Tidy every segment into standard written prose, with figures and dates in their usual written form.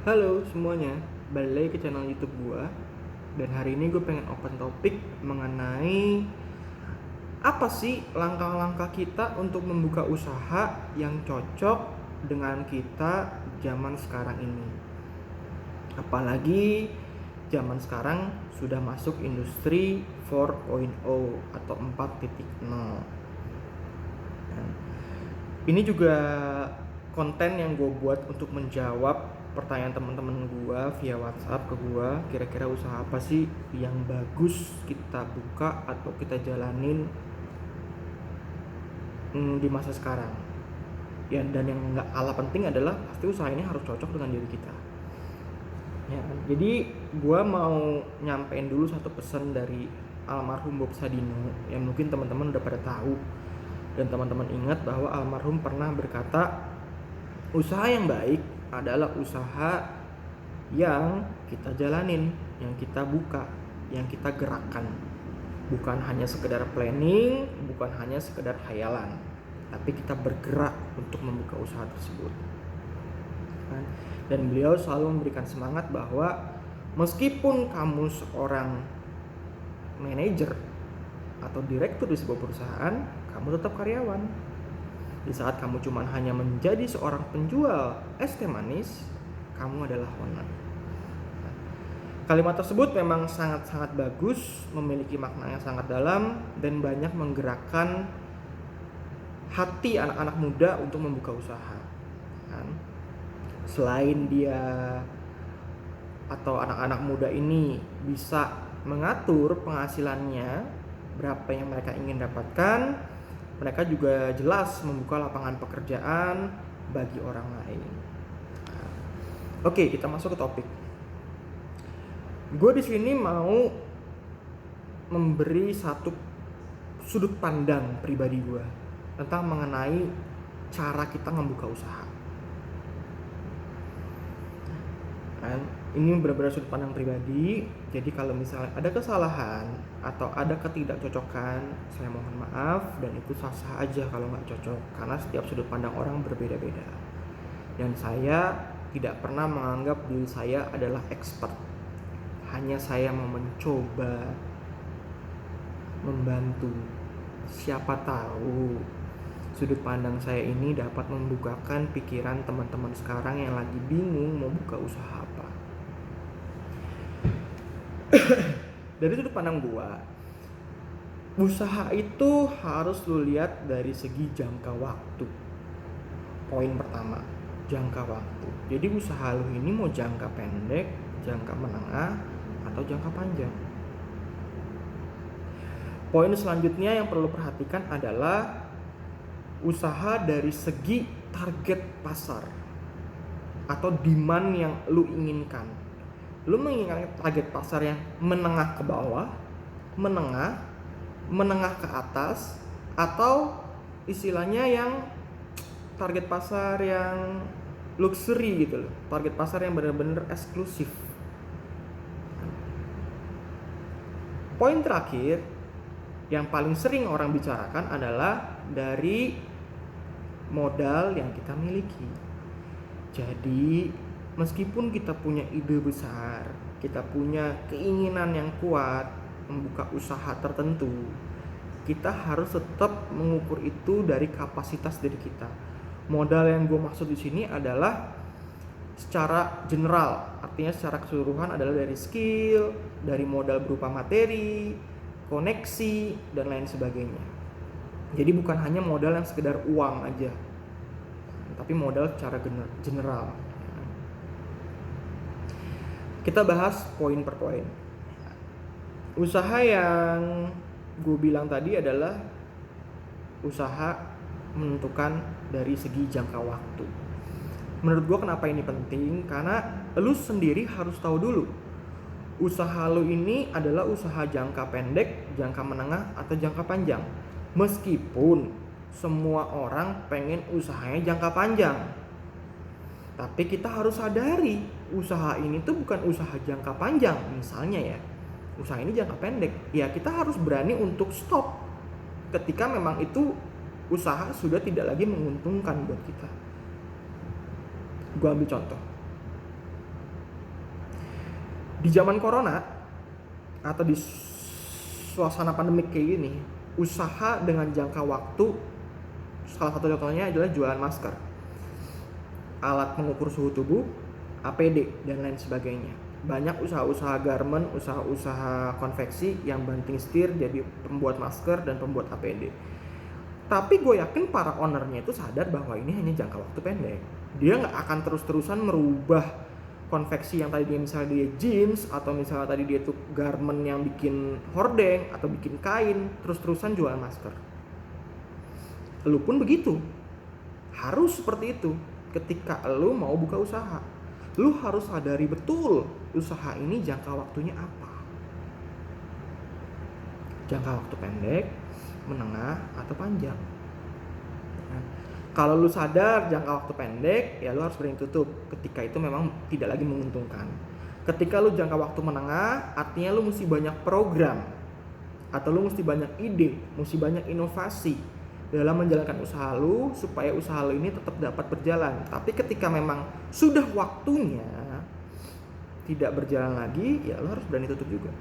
Halo semuanya, balik lagi ke channel YouTube gua. Dan hari ini gue pengen open topik mengenai apa sih langkah-langkah kita untuk membuka usaha yang cocok dengan kita zaman sekarang ini. Apalagi zaman sekarang sudah masuk industri 4.0 atau 4.0. Ini juga konten yang gue buat untuk menjawab pertanyaan teman-teman gue via WhatsApp ke gue, kira-kira usaha apa sih yang bagus kita buka atau kita jalanin di masa sekarang. Ya, dan yang nggak kalah penting adalah pasti usaha ini harus cocok dengan diri kita. Ya, jadi gue mau nyampein dulu satu pesan dari almarhum Bob Sadino yang mungkin teman-teman udah pada tahu, dan teman-teman ingat bahwa almarhum pernah berkata, usaha yang baik adalah usaha yang kita jalanin, yang kita buka, yang kita gerakan. Bukan hanya sekedar planning, bukan hanya sekedar khayalan, tapi kita bergerak untuk membuka usaha tersebut. Dan beliau selalu memberikan semangat bahwa meskipun kamu seorang manajer atau direktur di sebuah perusahaan, kamu tetap karyawan. Di saat kamu cuma hanya menjadi seorang penjual es teh manis, kamu adalah owner. Kalimat tersebut memang sangat-sangat bagus, memiliki makna yang sangat dalam, dan banyak menggerakkan hati anak-anak muda untuk membuka usaha. Selain dia atau anak-anak muda ini bisa mengatur penghasilannya, berapa yang mereka ingin dapatkan, mereka juga jelas membuka lapangan pekerjaan bagi orang lain. Oke, kita masuk ke topik. Gue di sini mau memberi satu sudut pandang pribadi gue tentang mengenai cara kita membuka usaha. Ini benar-benar sudut pandang pribadi. Jadi kalau misalnya ada kesalahan atau ada ketidakcocokan, saya mohon maaf, dan itu sah-sah aja kalau nggak cocok, karena setiap sudut pandang orang berbeda-beda. Dan saya tidak pernah menganggap diri saya adalah expert. Hanya saya mau mencoba membantu. Siapa tahu sudut pandang saya ini dapat membukakan pikiran teman-teman sekarang yang lagi bingung mau buka usaha apa. Dari sudut pandang gua, usaha itu harus lu lihat dari segi jangka waktu. Poin pertama, jangka waktu. Jadi usaha lu ini mau jangka pendek, jangka menengah, atau jangka panjang. Poin selanjutnya yang perlu perhatikan adalah usaha dari segi target pasar atau demand yang lu inginkan. Lu menginginkan target pasar yang menengah ke bawah, menengah ke atas, atau istilahnya yang target pasar yang luxury gitu loh, target pasar yang benar-benar eksklusif. Poin terakhir yang paling sering orang bicarakan adalah dari modal yang kita miliki. Jadi meskipun kita punya ide besar, kita punya keinginan yang kuat membuka usaha tertentu, kita harus tetap mengukur itu dari kapasitas diri kita. Modal yang gue maksud di sini adalah secara general, artinya secara keseluruhan adalah dari skill, dari modal berupa materi, koneksi, dan lain sebagainya. Jadi bukan hanya modal yang sekedar uang aja, tapi modal secara general. Kita bahas poin per poin. Usaha yang gue bilang tadi adalah usaha menentukan dari segi jangka waktu. Menurut gue kenapa ini penting? Karena lu sendiri harus tahu dulu usaha lu ini adalah usaha jangka pendek, jangka menengah, atau jangka panjang. Meskipun semua orang pengen usahanya jangka panjang, tapi kita harus sadari usaha ini tuh bukan usaha jangka panjang. Misalnya ya, usaha ini jangka pendek, ya kita harus berani untuk stop ketika memang itu usaha sudah tidak lagi menguntungkan buat kita. Gua ambil contoh. Di zaman corona atau di suasana pandemik kayak gini, usaha dengan jangka waktu salah satu contohnya adalah jualan masker, alat pengukur suhu tubuh, APD, dan lain sebagainya. Banyak usaha-usaha garment, usaha-usaha konveksi yang banting setir jadi pembuat masker dan pembuat APD. Tapi gue yakin para ownernya itu sadar bahwa ini hanya jangka waktu pendek. Dia nggak akan terus-terusan merubah konveksi yang tadi dia misalnya dia jeans, atau misalnya tadi dia tuh garment yang bikin hordeng atau bikin kain, terus-terusan jualan masker. Lu pun begitu. Harus seperti itu. Ketika lu mau buka usaha, lu harus sadari betul usaha ini jangka waktunya apa. Jangka waktu pendek, menengah, atau panjang. Nah, kalau lu sadar jangka waktu pendek, ya lu harus berani tutup ketika itu memang tidak lagi menguntungkan. Ketika lu jangka waktu menengah, artinya lu mesti banyak program, atau lu mesti banyak ide, mesti banyak inovasi dalam menjalankan usaha lu supaya usaha lu ini tetap dapat berjalan. Tapi ketika memang sudah waktunya tidak berjalan lagi, ya lu harus berani tutup juga.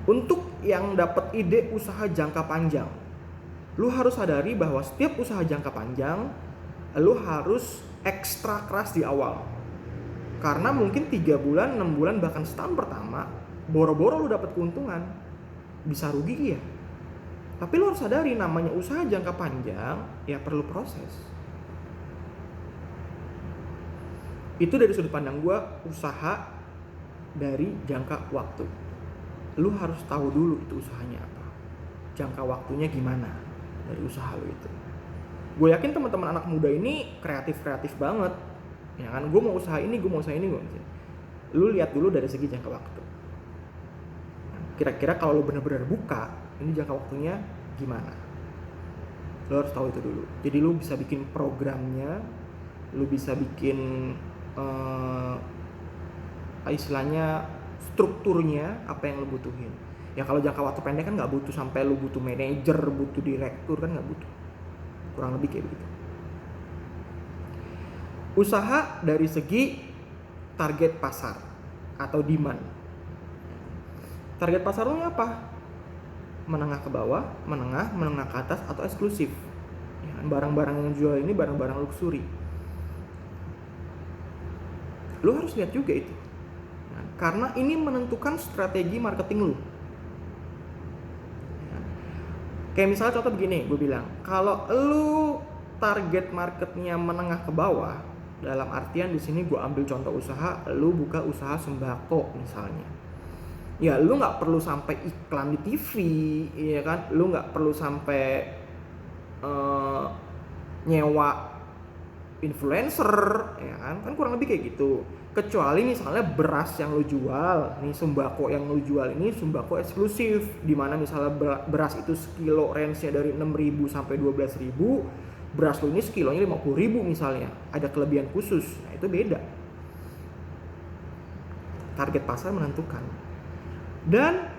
Untuk yang dapat ide usaha jangka panjang, lu harus sadari bahwa setiap usaha jangka panjang lu harus ekstra keras di awal. Karena mungkin 3 bulan, 6 bulan, bahkan setahun pertama boro-boro lu dapat keuntungan, bisa rugi ya. Tapi lu harus sadari namanya usaha jangka panjang ya perlu proses. Itu dari sudut pandang gue usaha dari jangka waktu. Lu harus tahu dulu itu usahanya apa, jangka waktunya gimana dari usaha lu itu. Gue yakin teman-teman anak muda ini kreatif banget, ya kan? Gue mau usaha ini, gue mau usaha ini, lu lihat dulu dari segi jangka waktu. Kira-kira kalau lu benar-benar buka, ini jangka waktunya gimana? Lu harus tahu itu dulu. Jadi lu bisa bikin programnya, lu bisa bikin istilahnya strukturnya apa yang lo butuhin. Ya kalau jangka waktu pendek kan nggak butuh sampai lo butuh manajer, butuh direktur, kan nggak butuh. Kurang lebih kayak begitu. Usaha dari segi target pasar atau demand. Target pasar lo apa? Menengah ke bawah, menengah ke atas, atau eksklusif. Ya, barang-barang yang jual ini barang-barang luxury. Lo harus lihat juga itu. Karena ini menentukan strategi marketing lu. Kayak misalnya contoh begini, gue bilang, kalau lu target marketnya menengah ke bawah, dalam artian di sini gue ambil contoh usaha, lu buka usaha sembako misalnya. Ya lu nggak perlu sampai iklan di TV, ya kan? Lu nggak perlu sampai nyewa influencer, ya kan? Kan kurang lebih kayak gitu. Kecuali misalnya beras yang lo jual, nih sembako yang lo jual ini sembako eksklusif, dimana misalnya beras itu sekilo range-nya dari 6.000 sampai 12.000, beras lo ini sekilonya 50.000 misalnya, ada kelebihan khusus, nah itu beda. Target pasar menentukan. Dan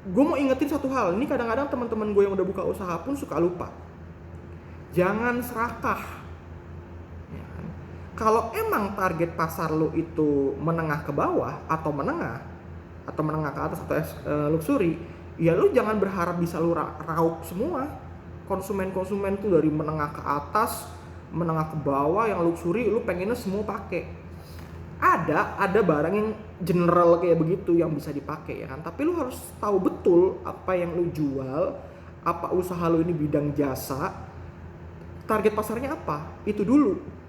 gue mau ingetin satu hal, ini kadang-kadang teman-teman gue yang udah buka usaha pun suka lupa. Jangan serakah. Kalau emang target pasar lu itu menengah ke bawah atau menengah ke atas atau luxury, ya lu jangan berharap bisa lu raup semua konsumen tuh dari menengah ke atas, menengah ke bawah, yang luxury lu pengennya semua pakai. Ada barang yang general kayak begitu yang bisa dipakai, ya kan? Tapi lu harus tahu betul apa yang lu jual, apa usaha lu ini bidang jasa, target pasarnya apa, itu dulu.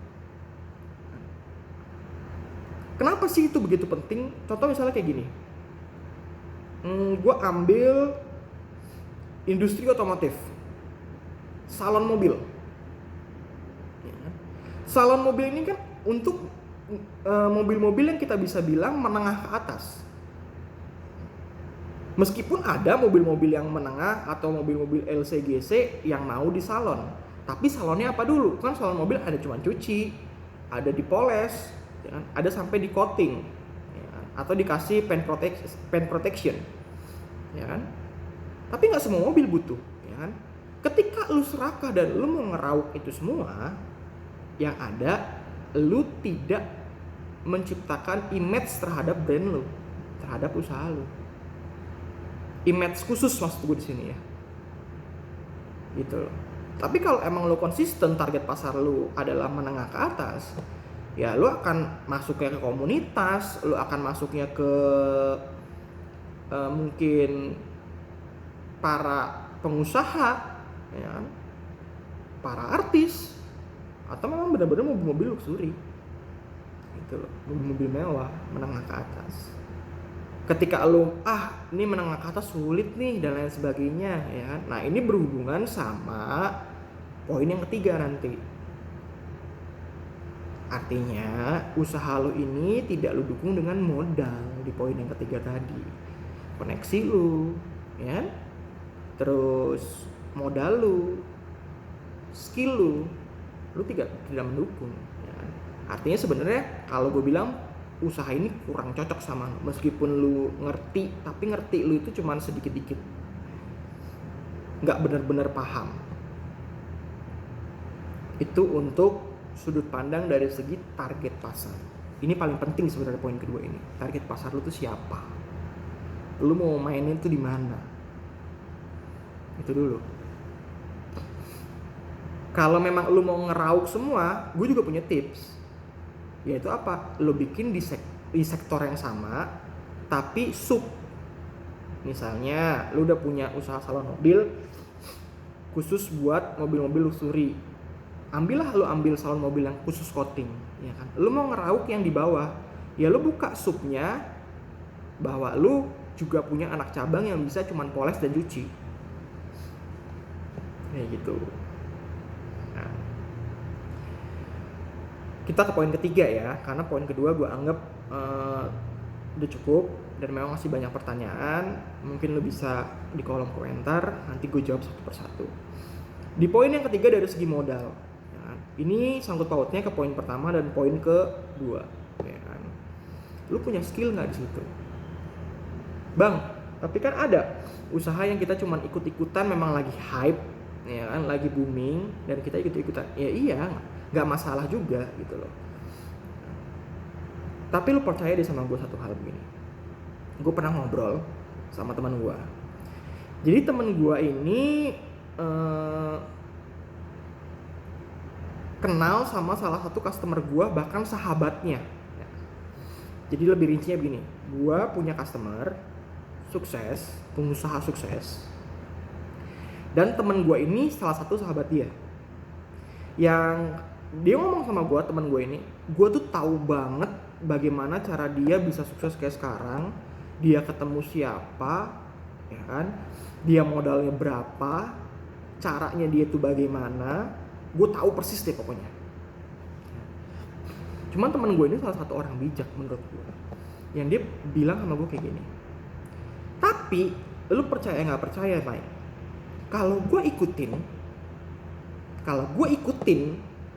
Kenapa sih itu begitu penting? Contoh misalnya kayak gini, gue ambil industri otomotif, salon mobil. Salon mobil ini kan untuk mobil-mobil yang kita bisa bilang menengah ke atas. Meskipun ada mobil-mobil yang menengah atau mobil-mobil LCGC yang mau di salon, tapi salonnya apa dulu? Kan salon mobil ada cuma cuci, ada dipoles, ya kan? Ada sampai di coating, ya kan? Atau dikasih paint protection, ya kan? Tapi nggak semua mobil butuh, ya kan? Ketika lu serakah dan lu mau ngerauk itu semua, yang ada lu tidak menciptakan image terhadap brand lo, terhadap usaha lo. Image khusus maksud gue di sini ya. Gitu loh. Tapi kalau emang lo konsisten target pasar lo adalah menengah ke atas, ya lo akan masuknya ke komunitas, lo akan masuknya ke mungkin para pengusaha, ya kan? Para artis, atau memang benar-benar mobil-mobil luxury gitu loh, mobil-mobil mewah menengah ke atas. Ketika lo ini menengah ke atas sulit nih dan lain sebagainya, ya kan? Nah ini berhubungan sama poin yang ketiga nanti. Artinya usaha lo ini tidak lo dukung dengan modal di poin yang ketiga tadi, koneksi lo, ya kan? Terus modal lo, skill lu tidak mendukung, ya. Artinya sebenarnya kalau gue bilang usaha ini kurang cocok sama lu, meskipun lu ngerti, tapi ngerti lu itu cuman sedikit-dikit, nggak benar-benar paham. Itu untuk sudut pandang dari segi target pasar. Ini paling penting sebenarnya poin kedua ini. Target pasar lu tuh siapa? Lu mau mainin tuh di mana? Itu dulu. Kalau memang lu mau ngerauk semua, gue juga punya tips. Yaitu apa? Lu bikin di sektor yang sama, tapi sub. Misalnya, lu udah punya usaha salon mobil khusus buat mobil-mobil luxury. Lu ambil salon mobil yang khusus coating, ya kan? Lu mau ngerauk yang di bawah, ya lu buka subnya bahwa lu juga punya anak cabang yang bisa cuman poles dan cuci. Kayak gitu. Kita ke poin ketiga ya, karena poin kedua gue anggap udah cukup dan memang masih banyak pertanyaan. Mungkin lo bisa di kolom komentar, nanti gue jawab satu persatu. Di poin yang ketiga dari segi modal, ya, ini sangkut pautnya ke poin pertama dan poin kedua. Ya kan? Lo punya skill nggak di situ, bang? Tapi kan ada usaha yang kita cuman ikut-ikutan, memang lagi hype, ya kan, lagi booming dan kita ikut-ikutan. Ya iya, nggak masalah juga gitu loh. Tapi lu percaya deh sama gue satu hal begini. Gue pernah ngobrol sama teman gue. Jadi teman gue ini kenal sama salah satu customer gue, bahkan sahabatnya. Jadi lebih rincinya begini. Gue punya customer sukses, pengusaha sukses. Dan teman gue ini salah satu sahabat dia. Yang dia ngomong sama gue, teman gue ini, gue tuh tahu banget bagaimana cara dia bisa sukses kayak sekarang. Dia ketemu siapa, ya kan? Dia modalnya berapa, caranya dia tuh bagaimana. Gue tahu persis deh pokoknya. Cuman teman gue ini salah satu orang bijak menurut gue, yang dia bilang sama gue kayak gini. Tapi lu percaya nggak percaya, Mike? Kalau gue ikutin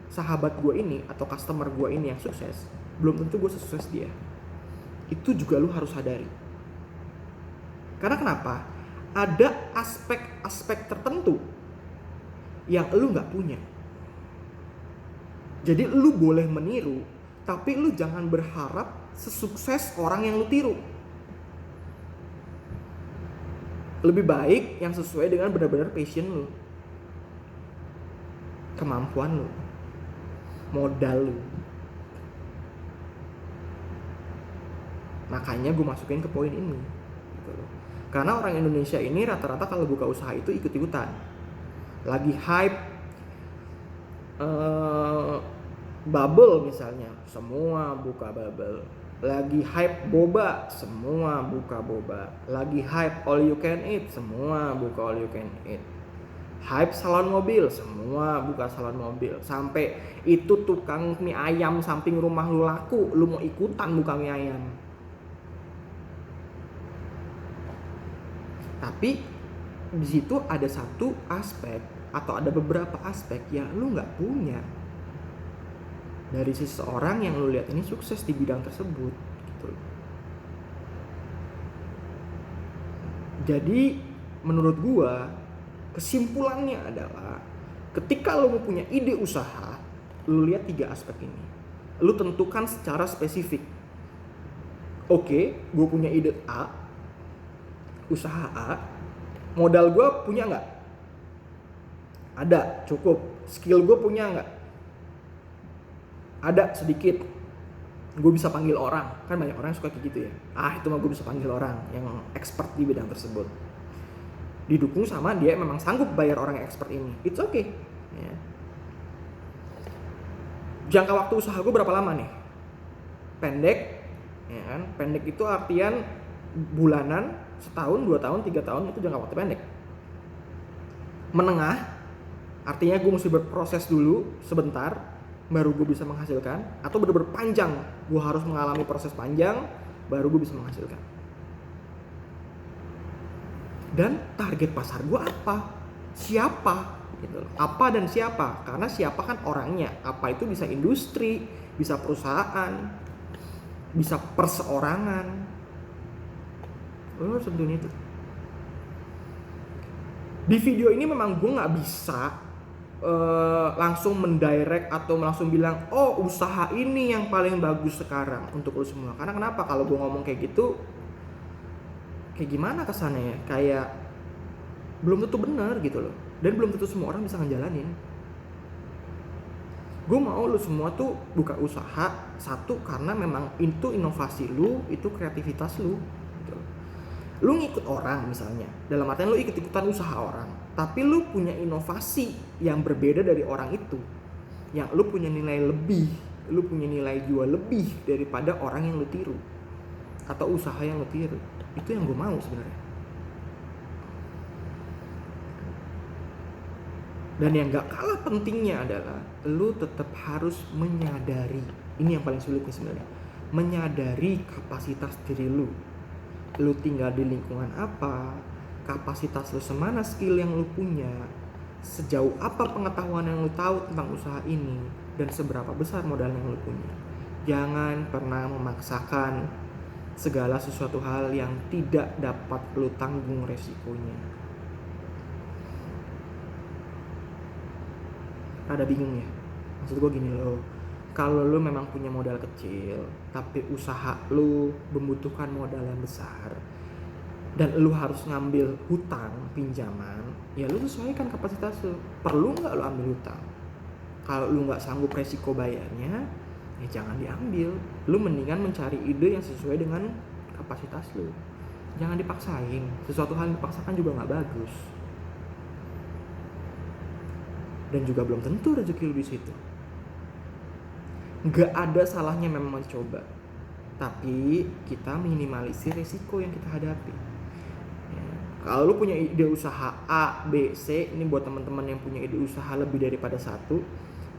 sahabat gue ini atau customer gue ini yang sukses, belum tentu gue sukses dia. Itu juga lu harus sadari. Karena kenapa? Ada aspek-aspek tertentu yang lu gak punya. Jadi lu boleh meniru, tapi lu jangan berharap sesukses orang yang lu tiru. Lebih baik yang sesuai dengan benar-benar passion lu, kemampuan lu, modal lu. Makanya gue masukin ke poin ini gitu. Karena orang Indonesia ini rata-rata kalau buka usaha itu ikut-ikutan. Lagi hype bubble misalnya, semua buka bubble. Lagi hype boba, semua buka boba. Lagi hype all you can eat, semua buka all you can eat. Hype salon mobil, semua buka salon mobil. Sampai itu tukang mie ayam samping rumah lu laku, lu mau ikutan buka mie ayam. Tapi di situ ada satu aspek atau ada beberapa aspek yang lu nggak punya dari seseorang yang lu lihat ini sukses di bidang tersebut gitu. Jadi menurut gua kesimpulannya adalah ketika lu mau punya ide usaha, lu lihat 3 aspek ini. Lu tentukan secara spesifik. Oke, gue punya ide A, usaha A, modal gue punya nggak? Ada, cukup. Skill gue punya nggak? Ada, sedikit. Gue bisa panggil orang, kan banyak orang yang suka kayak gitu ya. Itu mah gue bisa panggil orang yang expert di bidang tersebut. Didukung sama dia memang sanggup bayar orang yang expert ini. It's okay. Ya. Jangka waktu usaha gue berapa lama nih? Pendek, ya kan? Pendek itu artian bulanan, setahun, 2 tahun, 3 tahun, itu jangka waktu pendek. Menengah, artinya gue mesti berproses dulu sebentar, baru gue bisa menghasilkan. Atau bener-bener panjang, gue harus mengalami proses panjang, baru gue bisa menghasilkan. Dan target pasar gue apa? Siapa? Gitu. Apa dan siapa? Karena siapa kan orangnya. Apa itu bisa industri, bisa perusahaan, bisa perseorangan. Lo harus tentuin itu. Di video ini memang gue nggak bisa langsung mendirect atau langsung bilang, oh usaha ini yang paling bagus sekarang untuk lo semua. Karena kenapa? Kalau gue ngomong kayak gitu, kayak gimana kesannya ya? Kayak belum tentu benar gitu loh. Dan belum tentu semua orang bisa ngejalanin. Gue mau lu semua tuh buka usaha, satu karena memang itu inovasi lu, itu kreativitas lu gitu. Lu ngikut orang misalnya, dalam artian lu ikut-ikutan usaha orang, tapi lu punya inovasi yang berbeda dari orang itu, yang lu punya nilai lebih, lu punya nilai jual lebih daripada orang yang lu tiru atau usaha yang lu tiru. Itu yang gue mau sebenarnya. Dan yang gak kalah pentingnya adalah lu tetap harus menyadari, ini yang paling sulit nih sebenarnya, menyadari kapasitas diri lu. Lu tinggal di lingkungan apa, kapasitas lu semana skill yang lu punya, sejauh apa pengetahuan yang lu tahu tentang usaha ini, dan seberapa besar modal yang lu punya. Jangan pernah memaksakan segala sesuatu hal yang tidak dapat lu tanggung resikonya. Rada bingung ya, maksud gue gini loh, kalau lu memang punya modal kecil tapi usaha lu membutuhkan modal yang besar dan lu harus ngambil hutang pinjaman, ya lu sesuaikan kapasitas lu. Perlu nggak lu ambil hutang? Kalau lu nggak sanggup resiko bayarnya, ya jangan diambil. Lu mendingan mencari ide yang sesuai dengan kapasitas lu. Jangan dipaksain, sesuatu hal yang dipaksakan juga nggak bagus. Dan juga belum tentu rezeki lu di situ. Gak ada salahnya memang mencoba, tapi kita minimalisir resiko yang kita hadapi. Ya. Kalau lu punya ide usaha A, B, C, ini buat teman-teman yang punya ide usaha lebih daripada satu,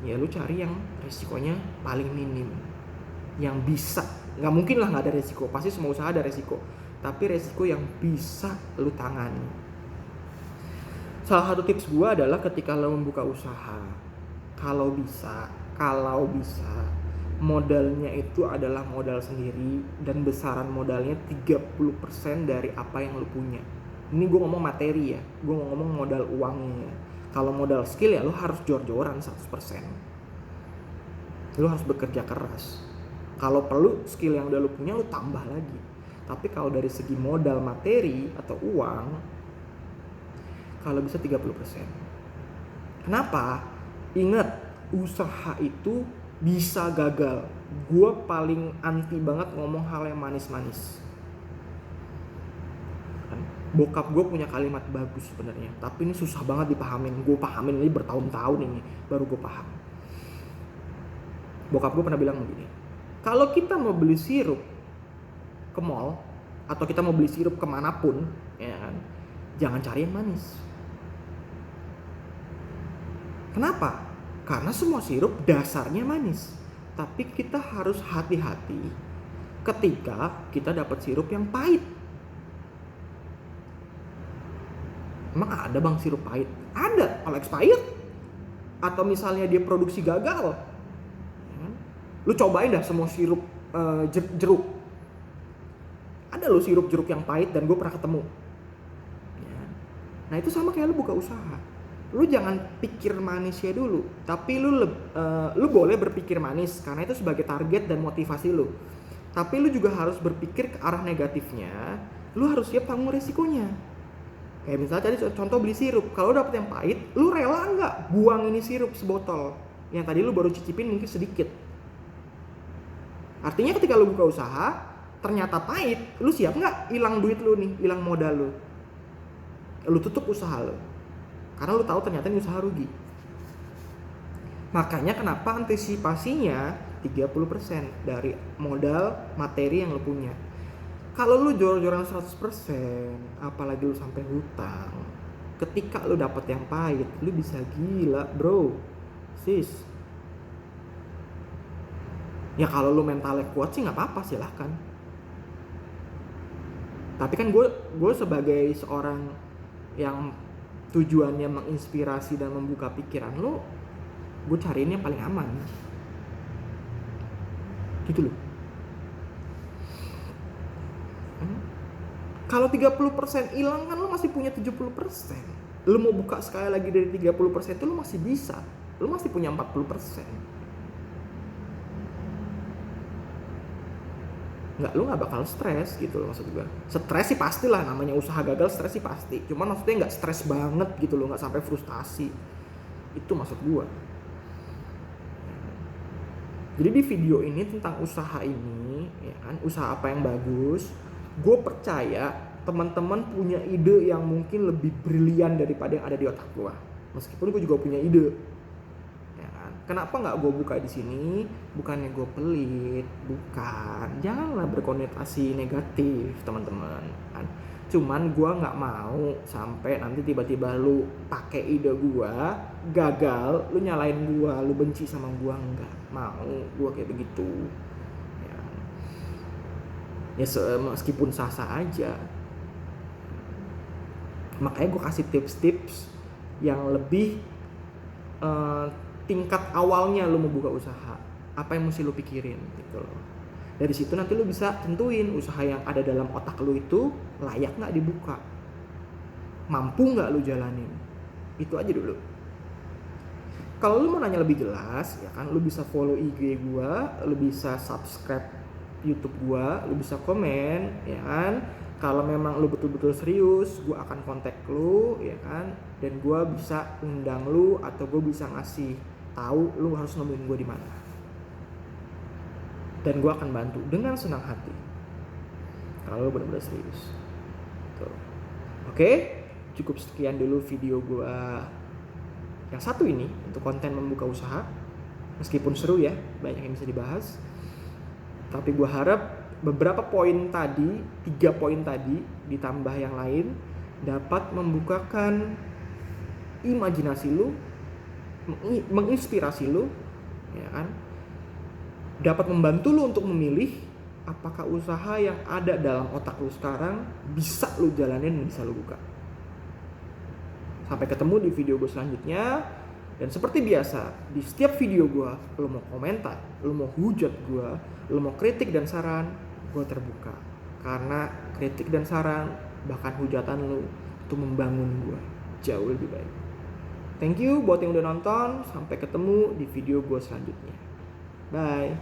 ya lu cari yang resikonya paling minim, yang bisa. Gak mungkin lah gak ada resiko, pasti semua usaha ada resiko, tapi resiko yang bisa lu tangani. Salah satu tips gue adalah ketika lo membuka usaha, kalau bisa modalnya itu adalah modal sendiri dan besaran modalnya 30% dari apa yang lo punya. Ini gue ngomong materi ya, gue ngomong modal uangnya. Kalau modal skill ya lo harus jor-joran 100%. Lo harus bekerja keras. Kalau perlu skill yang udah lo punya lo tambah lagi. Tapi kalau dari segi modal materi atau uang, kalau bisa 30%. Kenapa? Ingat, usaha itu bisa gagal. Gue paling anti banget ngomong hal yang manis-manis. Bokap gue punya kalimat bagus sebenarnya, tapi ini susah banget dipahamin. Gue pahamin ini bertahun-tahun ini, baru gue paham. Bokap gue pernah bilang begini, kalau kita mau beli sirup ke mall, atau kita mau beli sirup kemanapun, ya kan, jangan cari yang manis. Kenapa? Karena semua sirup dasarnya manis. Tapi kita harus hati-hati ketika kita dapat sirup yang pahit. Emang ada bang sirup pahit? Ada, kalau expired. Atau misalnya dia produksi gagal. Lu cobain dah semua sirup jeruk. Ada lo sirup jeruk yang pahit dan gue pernah ketemu. Nah itu sama kayak lu buka usaha. Lu jangan pikir manisnya dulu, tapi lu boleh berpikir manis karena itu sebagai target dan motivasi lu. Tapi lu juga harus berpikir ke arah negatifnya, lu harus siap tanggung resikonya. Kayak misalnya tadi contoh beli sirup, kalau dapet yang pahit, lu rela nggak buang ini sirup sebotol yang tadi lu baru cicipin mungkin sedikit. Artinya ketika lu buka usaha, ternyata pahit, lu siap nggak hilang duit lu nih, hilang modal lu? Lu tutup usaha lu. Karena lu tahu ternyata ini usaha rugi. Makanya kenapa antisipasinya 30% dari modal materi yang lu punya. Kalau lu jor-joran 100%, apalagi lu sampai hutang, ketika lu dapet yang pahit, lu bisa gila, bro. Sis. Ya kalau lu mentalnya kuat sih nggak apa-apa, silahkan. Tapi kan gue sebagai seorang yang tujuannya menginspirasi dan membuka pikiran lu, gue cariin yang paling aman gitu loh. Kalau 30% hilang kan lu masih punya 70%. Lu mau buka sekali lagi dari 30% itu lu masih bisa, lu masih punya 40%. Lu nggak bakal stres gitu loh, maksud gue. Stres sih pastilah, namanya usaha gagal stres sih pasti. Cuman maksudnya nggak stres banget gitu loh, nggak sampai frustasi. Itu maksud gue. Jadi di video ini tentang usaha ini, ya kan, usaha apa yang bagus. Gue percaya teman-teman punya ide yang mungkin lebih brilian daripada yang ada di otak gue. Meskipun gue juga punya ide. Kenapa nggak gue buka di sini? Bukannya gue pelit, bukan. Janganlah berkonotasi negatif, teman-teman. Cuman gue nggak mau sampai nanti tiba-tiba lu pakai ide gue, gagal, lu nyalain gue, lu benci sama gue, nggak mau gue kayak begitu. Ya meskipun sah-sah aja. Makanya gue kasih tips-tips yang lebih tingkat awalnya lu mau buka usaha, apa yang mesti lu pikirin gitu loh. Dari situ nanti lu bisa tentuin usaha yang ada dalam otak lu itu layak nggak dibuka, mampu nggak lu jalanin. Itu aja dulu. Kalau lu mau nanya lebih jelas, ya kan, lu bisa follow IG gua, lu bisa subscribe YouTube gua, lu bisa komen, ya kan. Kalau memang lu betul-betul serius, gue akan kontak lu, ya kan, dan gue bisa undang lu atau gue bisa ngasih tahu lu harus nemuin gue di mana. Dan gue akan bantu dengan senang hati. Kalau lu benar-benar serius. Tuh. Oke, cukup sekian dulu video gue yang satu ini untuk konten membuka usaha. Meskipun seru ya, banyak yang bisa dibahas. Tapi gue harap beberapa poin tadi, 3 poin tadi ditambah yang lain dapat membukakan imajinasi lu, menginspirasi lu, ya kan? Dapat membantu lu untuk memilih apakah usaha yang ada dalam otak lu sekarang bisa lu jalanin dan bisa lu buka. Sampai ketemu di video gue selanjutnya. Dan seperti biasa, di setiap video gue, lu mau komentar, lu mau hujat gue, lu mau kritik dan saran, gue terbuka. Karena kritik dan saran, bahkan hujatan lu, itu membangun gue jauh lebih baik. Thank you buat yang udah nonton. Sampai ketemu di video gue selanjutnya. Bye.